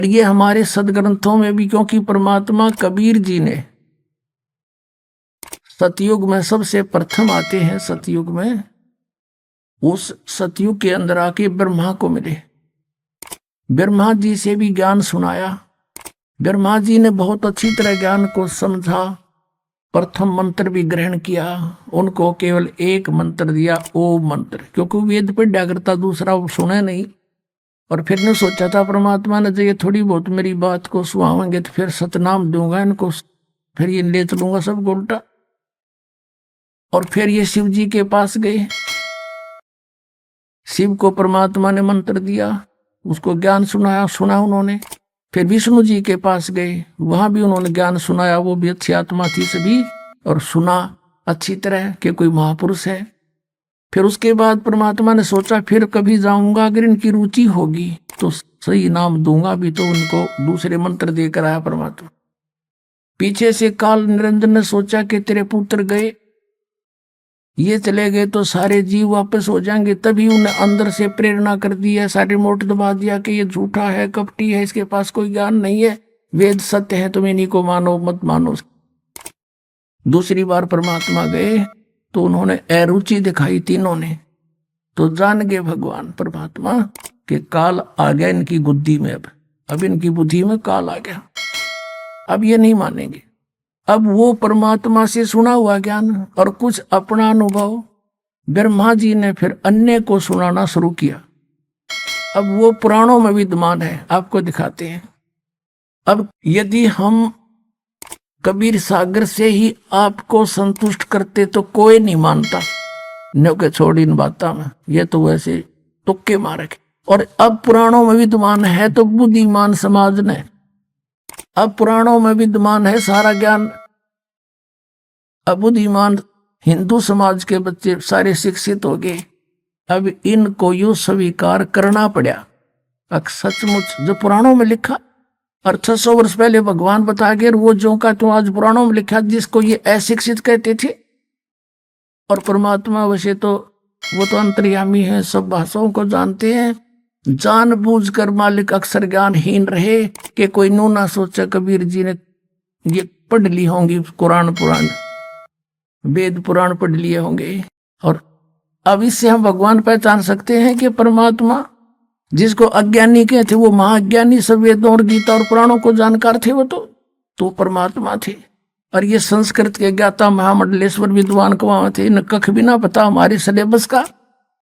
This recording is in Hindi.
ये हमारे सदग्रंथों में भी, क्योंकि परमात्मा कबीर जी ने सतयुग में सबसे प्रथम आते हैं, सतयुग में उस सतयुग के अंदर आके ब्रह्मा को मिले, ब्रह्मा जी से भी ज्ञान सुनाया। ब्रह्मा जी ने बहुत अच्छी तरह ज्ञान को समझा, प्रथम मंत्र भी ग्रहण किया, उनको केवल एक मंत्र दिया, ओम मंत्र, क्योंकि वेद पढ़ा करता दूसरा वो सुने नहीं। और फिर ने सोचा था परमात्मा ने, ये थोड़ी बहुत मेरी बात को सुहावेंगे तो फिर सतनाम दूंगा इनको, फिर ये ले चलूंगा सबको उल्टा। और फिर ये शिव जी के पास गए, शिव को परमात्मा ने मंत्र दिया, उसको ज्ञान सुना उन्होंने। फिर विष्णु जी के पास गए, वहां भी उन्होंने ज्ञान सुनाया, वो भी अच्छी आत्मा थी सभी, और सुना अच्छी तरह कि कोई महापुरुष है। फिर उसके बाद परमात्मा ने सोचा फिर कभी जाऊंगा, अगर इनकी रुचि होगी तो सही नाम दूंगा भी, तो उनको दूसरे मंत्र देकर आया परमात्मा। पीछे से काल निरंजन ने सोचा कि तेरे पुत्र गए, ये चले गए तो सारे जीव वापस हो जाएंगे, तभी उन्हें अंदर से प्रेरणा कर दी है, सारे मोट दबा दिया कि ये झूठा है, कपटी है, इसके पास कोई ज्ञान नहीं है, वेद सत्य है, तुम इन्हीं को मानो मत मानो। दूसरी बार परमात्मा गए तो उन्होंने अरुचि दिखाई तीनों ने, तो जान गए भगवान परमात्मा कि काल आ गया इनकी बुद्धि में, अब इनकी बुद्धि में काल आ गया, अब ये नहीं मानेंगे। अब वो परमात्मा से सुना हुआ ज्ञान और कुछ अपना अनुभव ब्रह्मा जी ने फिर अन्य को सुनाना शुरू किया। अब वो पुराणों में विद्यमान है, आपको दिखाते हैं। अब यदि हम कबीर सागर से ही आपको संतुष्ट करते तो कोई नहीं मानता, नो के छोड़ इन बातों में, ये तो वैसे तुक्के मारे। और अब पुराणों में विद्यमान है तो बुद्धिमान समाज ने, अब पुराणों में विद्यमान है सारा ज्ञान, अब बुद्धिमान हिंदू समाज के बच्चे सारे शिक्षित हो गए, अब इनको यू स्वीकार करना पड़ा। सचमुच जो पुराणों में लिखा, और 600 वर्ष पहले भगवान बता गए, वो जो का तो आज पुराणों में लिखा, जिसको ये अशिक्षित कहते थे। और परमात्मा वैसे तो वो तो अंतर्यामी है, सब भाषाओं को जानते हैं, जानबूझकर मालिक अक्सर ज्ञानहीन रहे कि कोई नू ना सोचा कबीर जी ने ये पढ़ ली होंगी, कुरान पुराण वेद पुराण पढ़ लिए होंगे। और अब इससे हम भगवान पहचान सकते हैं कि परमात्मा जिसको अज्ञानी कहते वो महाज्ञानी, सब वेदों और गीता और पुराणों को जानकार थे, वो तो परमात्मा थे। और ये संस्कृत के ज्ञाता महामंडलेश्वर विद्वान कहाँ थे, न कख भी ना पता हमारे सिलेबस का।